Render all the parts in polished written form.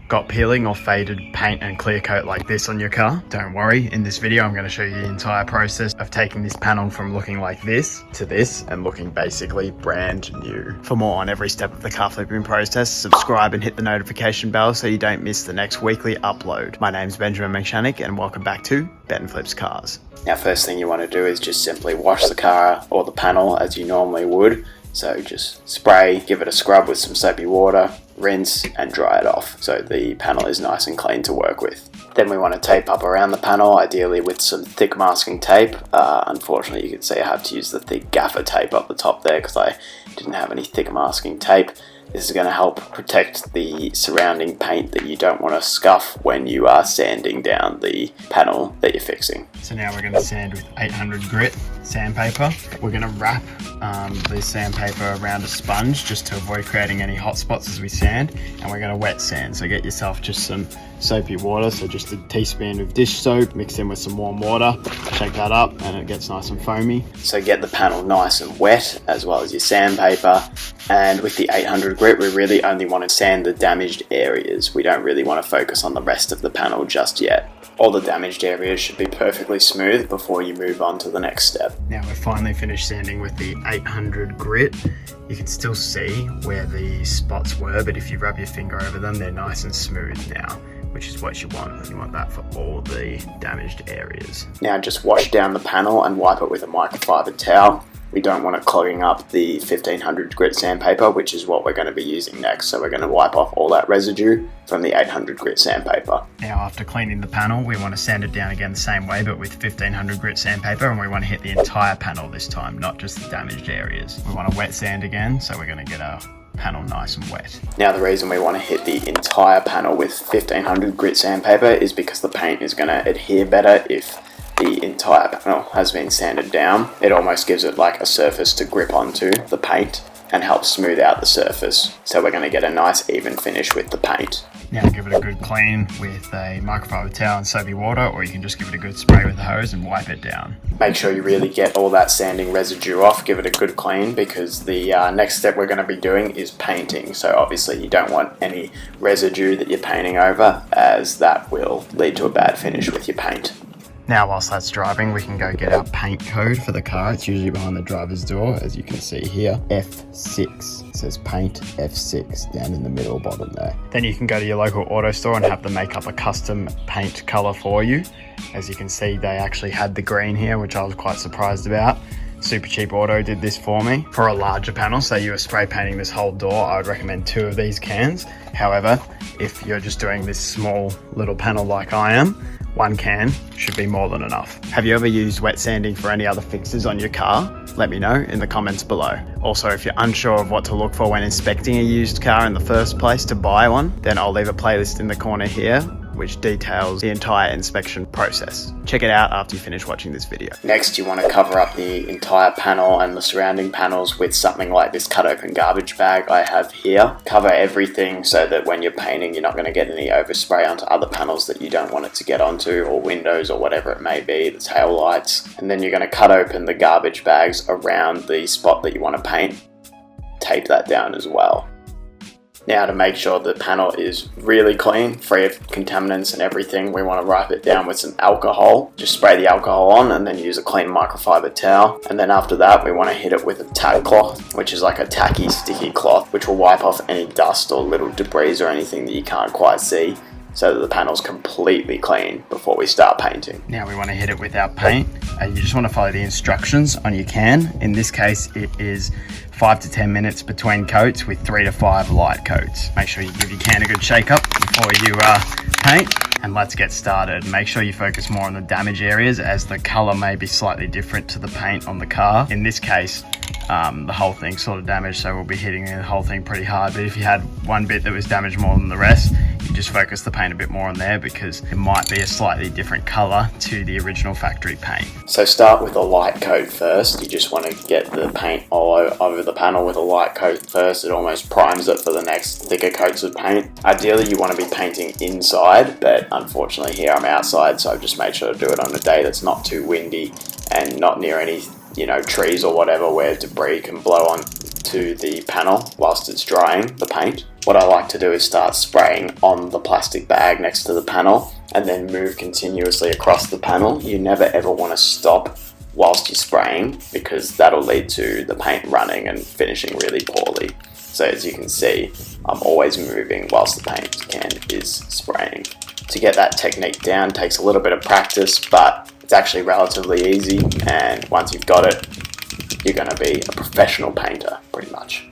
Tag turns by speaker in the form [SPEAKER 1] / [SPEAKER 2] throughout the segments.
[SPEAKER 1] got peeling or faded paint and clear coat like this on your car, don't worry. In this video, I'm going to show you the entire process of taking this panel from looking like this to this and looking basically brand new. For more on every step of the car flipping process, subscribe and hit the notification bell so you don't miss the next weekly upload. My name's Benjamin McShannock and welcome back to Ben Flips Cars. Now, first thing you want to do is just simply wash the car or the panel as you normally would. So just spray, give it a scrub with some soapy water, rinse and dry it off so the panel is nice and clean to work with. Then we want to tape up around the panel, ideally with some thick masking tape. Unfortunately, you can see I have to use the thick gaffer tape up the top there because I didn't have any thick masking tape. This is going to help protect the surrounding paint that you don't want to scuff when you are sanding down the panel that you're fixing. So now we're going to sand with 800 grit sandpaper. We're going to wrap this sandpaper around a sponge just to avoid creating any hot spots as we sand, and we're going to wet sand. So get yourself just some soapy water, so just a teaspoon of dish soap mixed in with some warm water. Shake that up and it gets nice and foamy. So get the panel nice and wet as well as your sandpaper. And with the 800 grit, we really only want to sand the damaged areas. We don't really want to focus on the rest of the panel just yet. All the damaged areas should be perfectly smooth before you move on to the next step. Now we're finally finished sanding with the 800 grit. You can still see where the spots were, but if you rub your finger over them, they're nice and smooth now, which is what you want. You want that for all the damaged areas. Now just wash down the panel and wipe it with a microfiber towel. We don't want it clogging up the 1500 grit sandpaper, which is what we're going to be using next. So we're going to wipe off all that residue from the 800 grit sandpaper. Now after cleaning the panel, we want to sand it down again the same way, but with 1500 grit sandpaper, and we want to hit the entire panel this time, not just the damaged areas. We want to wet sand again, so we're going to get our panel nice and wet. Now the reason we want to hit the entire panel with 1500 grit sandpaper is because the paint is going to adhere better if the entire panel has been sanded down. It almost gives it like a surface to grip onto the paint and helps smooth out the surface. So we're going to get a nice even finish with the paint. Now give it a good clean with a microfiber towel and soapy water, or you can just give it a good spray with a hose and wipe it down. Make sure you really get all that sanding residue off, give it a good clean, because the next step we're going to be doing is painting. So obviously you don't want any residue that you're painting over, as that will lead to a bad finish with your paint. Now whilst that's driving, we can go get our paint code for the car. It's usually behind the driver's door, as you can see here. F6, it says paint F6 down in the middle bottom there. Then you can go to your local auto store and have them make up a custom paint color for you. As you can see, they actually had the green here, which I was quite surprised about. Super Cheap Auto did this for me. For a larger panel, say you were spray painting this whole door, I would recommend 2 of these cans. However, if you're just doing this small little panel like I am, 1 can should be more than enough. Have you ever used wet sanding for any other fixes on your car? Let me know in the comments below. Also, if you're unsure of what to look for when inspecting a used car in the first place to buy one, then I'll leave a playlist in the corner here which details the entire inspection process. Check it out after you finish watching this video. Next, you want to cover up the entire panel and the surrounding panels with something like this cut open garbage bag I have here. Cover everything so that when you're painting, you're not going to get any overspray onto other panels that you don't want it to get onto, or windows or whatever it may be, the tail lights. And then you're going to cut open the garbage bags around the spot that you want to paint. Tape that down as well. Now to make sure the panel is really clean, free of contaminants and everything, we want to wipe it down with some alcohol. Just spray the alcohol on and then use a clean microfiber towel. And then after that, we want to hit it with a tack cloth, which is like a tacky, sticky cloth, which will wipe off any dust or little debris or anything that you can't quite see, so that the panel's completely clean before we start painting. Now we want to hit it with our paint. You just want to follow the instructions on your can. In this case, it is 5 to 10 minutes between coats with 3 to 5 light coats. Make sure you give your can a good shake up before you paint. And let's get started. Make sure you focus more on the damage areas, as the color may be slightly different to the paint on the car. In this case, the whole thing's sort of damaged, so we'll be hitting the whole thing pretty hard. But if you had one bit that was damaged more than the rest, you just focus the paint a bit more on there, because it might be a slightly different color to the original factory paint. So start with a light coat first. You just want to get the paint all over the panel with a light coat first. It almost primes it for the next thicker coats of paint. Ideally, you want to be painting inside, but unfortunately here I'm outside, so I've just made sure to do it on a day that's not too windy and not near any trees or whatever where debris can blow on to the panel whilst it's drying, the paint, what I like to do is start spraying on the plastic bag next to the panel and then move continuously across the panel. You never ever want to stop whilst you're spraying, because that'll lead to the paint running and finishing really poorly. So as you can see, I'm always moving whilst the paint can is spraying. To get that technique down takes a little bit of practice, but it's actually relatively easy, and once you've got it, you're going to be a professional painter, pretty much.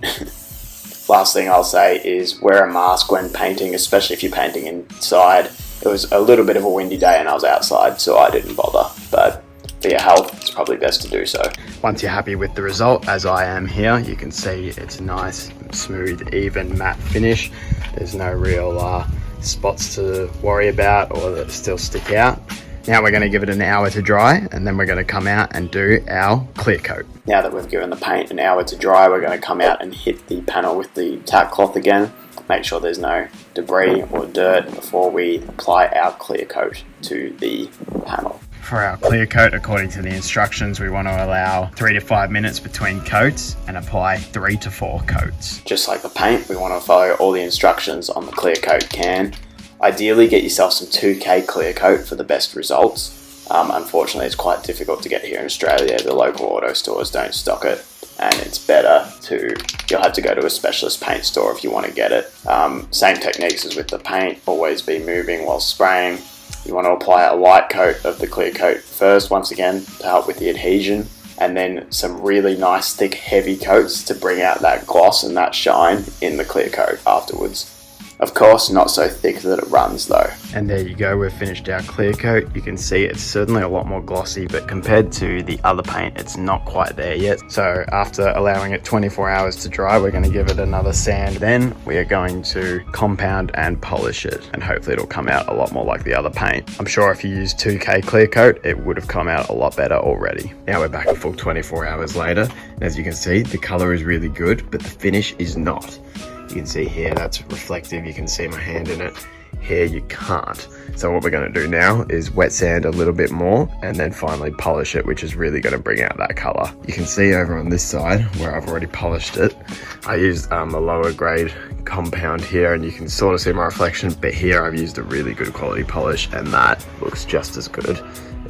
[SPEAKER 1] Last thing I'll say is wear a mask when painting, especially if you're painting inside. It was a little bit of a windy day and I was outside, so I didn't bother, but for your health, it's probably best to do so. Once you're happy with the result, as I am here, you can see it's nice, smooth, even matte finish. There's no real spots to worry about or that still stick out. Now we're going to give it an hour to dry, and then we're going to come out and do our clear coat. Now that we've given the paint an hour to dry, we're going to come out and hit the panel with the tack cloth again. Make sure there's no debris or dirt before we apply our clear coat to the panel. For our clear coat, according to the instructions, we want to allow 3 to 5 minutes between coats and apply 3 to 4 coats. Just like the paint, we want to follow all the instructions on the clear coat can. Ideally, get yourself some 2K clear coat for the best results. Unfortunately, it's quite difficult to get here in Australia. The local auto stores don't stock it, and it's better you'll have to go to a specialist paint store if you want to get it. Same techniques as with the paint, always be moving while spraying. You want to apply a light coat of the clear coat first, once again, to help with the adhesion, and then some really nice thick heavy coats to bring out that gloss and that shine in the clear coat afterwards. Of course, not so thick that it runs though. And there you go, we've finished our clear coat. You can see it's certainly a lot more glossy, but compared to the other paint, it's not quite there yet. So after allowing it 24 hours to dry, we're going to give it another sand. Then we are going to compound and polish it, and hopefully it'll come out a lot more like the other paint. I'm sure if you use 2K clear coat, it would have come out a lot better already. Now we're back a full 24 hours later. And as you can see, the color is really good, but the finish is not. You can see here, that's reflective. You can see my hand in it. Here you can't. So what we're going to do now is wet sand a little bit more and then finally polish it, which is really going to bring out that color. You can see over on this side where I've already polished it, I used a lower grade compound here, and you can sort of see my reflection, but here I've used a really good quality polish, and that looks just as good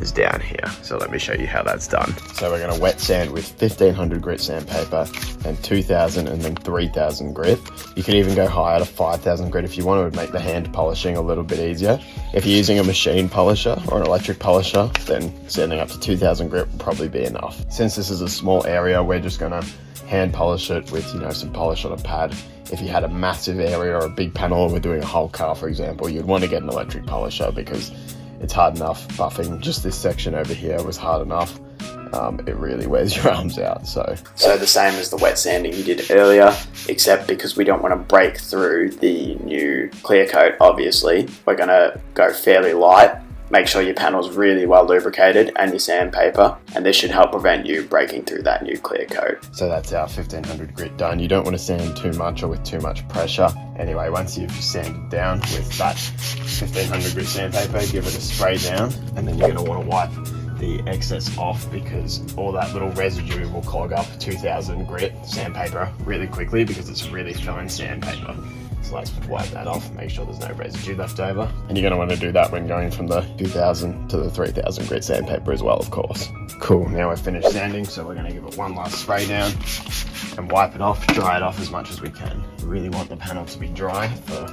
[SPEAKER 1] is down here. So let me show you how that's done. So we're going to wet sand with 1500 grit sandpaper and 2000 and then 3000 grit. You can even go higher to 5000 grit if you want. It would make the hand polishing a little bit easier. If you're using a machine polisher or an electric polisher, then sanding up to 2000 grit will probably be enough. Since this is a small area, we're just going to hand polish it with, some polish on a pad. If you had a massive area or a big panel and we're doing a whole car, for example, you'd want to get an electric polisher because it's hard enough buffing. Just this section over here was hard enough. It really wears your arms out. So the same as the wet sanding you did earlier, except because we don't want to break through the new clear coat, obviously, we're going to go fairly light. Make sure your panel's really well lubricated and your sandpaper, and this should help prevent you breaking through that new clear coat. So that's our 1500 grit done. You don't want to sand too much or with too much pressure. Anyway, once you've sanded down with that 1500 grit sandpaper, give it a spray down, and then you're going to want to wipe the excess off because all that little residue will clog up 2000 grit sandpaper really quickly because it's really fine sandpaper. So let's wipe that off, make sure there's no residue left over. And you're going to want to do that when going from the 2000 to the 3000 grit sandpaper as well, of course. Cool, now we're finished sanding, so we're going to give it one last spray down and wipe it off, dry it off as much as we can. We really want the panel to be dry for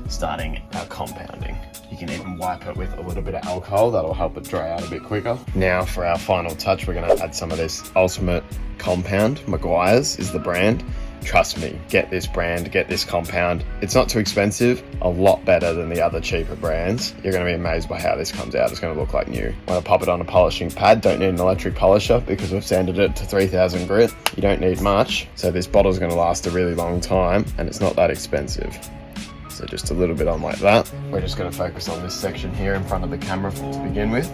[SPEAKER 1] starting our compounding. You can even wipe it with a little bit of alcohol, that'll help it dry out a bit quicker. Now for our final touch, we're going to add some of this Ultimate Compound. Meguiar's is the brand. Trust me, get this brand, get this compound. It's not too expensive, a lot better than the other cheaper brands. You're going to be amazed by how this comes out. It's going to look like new. When I pop it on a polishing pad, don't need an electric polisher because we've sanded it to 3000 grit. You don't need much. So this bottle's going to last a really long time and it's not that expensive. So just a little bit on like that. We're just going to focus on this section here in front of the camera to begin with.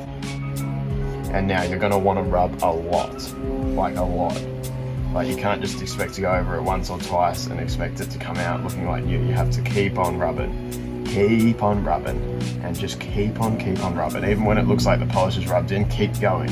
[SPEAKER 1] And now you're going to want to rub a lot, like a lot. Like you can't just expect to go over it once or twice and expect it to come out looking like new. You have to keep on rubbing, and just keep on rubbing. Even when it looks like the polish is rubbed in, keep going.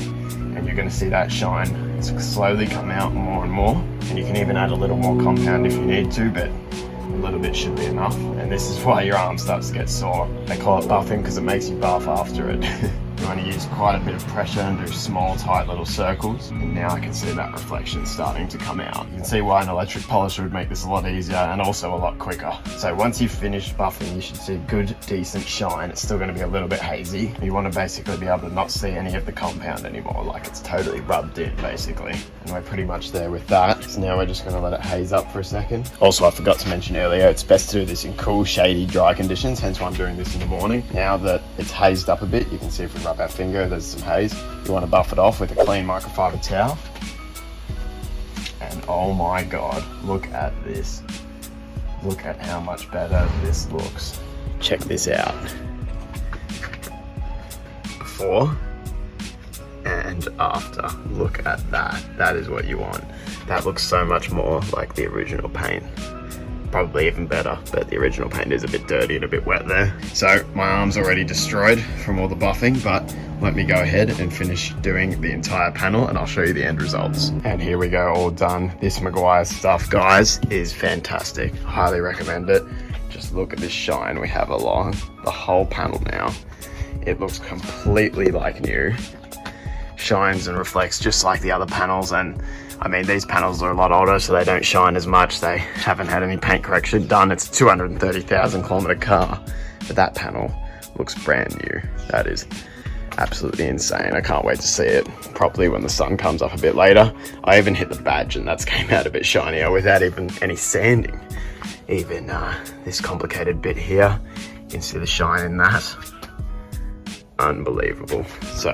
[SPEAKER 1] And you're going to see that shine slowly come out more and more. And you can even add a little more compound if you need to, but a little bit should be enough. And this is why your arm starts to get sore. They call it buffing because it makes you buff after it. You want to use quite a bit of pressure and do small, tight little circles. And now I can see that reflection starting to come out. You can see why an electric polisher would make this a lot easier and also a lot quicker. So once you've finished buffing, you should see good, decent shine. It's still going to be a little bit hazy. You want to basically be able to not see any of the compound anymore, like it's totally rubbed in, basically. And we're pretty much there with that. So now we're just going to let it haze up for a second. Also, I forgot to mention earlier, it's best to do this in cool, shady, dry conditions, hence why I'm doing this in the morning. Now that it's hazed up a bit, you can see if we rub our finger, there's some haze. You want to buff it off with a clean microfiber towel. And oh my god, look at this. Look at how much better this looks. Check this out. Before and after. Look at that. That is what you want. That looks so much more like the original paint. Probably even better, but the original paint is a bit dirty and a bit wet there. So my arm's already destroyed from all the buffing, but let me go ahead and finish doing the entire panel and I'll show you the end results. And here we go, all done. This Meguiar stuff, guys, is fantastic. Highly recommend it. Just look at this shine we have along the whole panel now. It looks completely like new. Shines and reflects just like the other panels, and I mean, these panels are a lot older, so they don't shine as much. They haven't had any paint correction done. It's a 230,000 kilometer car, but that panel looks brand new. That is absolutely insane. I can't wait to see it properly when the sun comes up a bit later. I even hit the badge and that's came out a bit shinier without even any sanding. Even this complicated bit here, you can see the shine in that. Unbelievable. So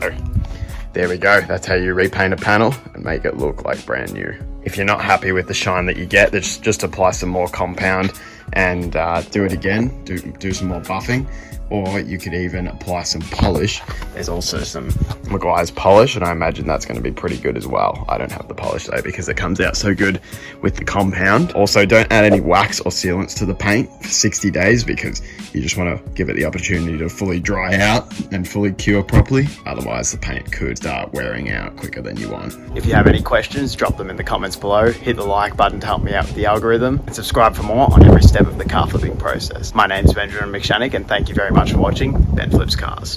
[SPEAKER 1] there we go. That's how you repaint a panel and make it look like brand new. If you're not happy with the shine that you get, just apply some more compound and do it again. Do some more buffing, or you could even apply some polish. There's also some Meguiar's polish, and I imagine that's going to be pretty good as well. I don't have the polish though because it comes out so good with the compound. Also, don't add any wax or sealants to the paint for 60 days because you just want to give it the opportunity to fully dry out and fully cure properly. Otherwise, the paint could start wearing out quicker than you want. If you have any questions, drop them in the comments below. Hit the like button to help me out with the algorithm, and subscribe for more on every step of the car flipping process. My name's Benjamin McShannock, and thank you very much for watching Ben Flips Cars.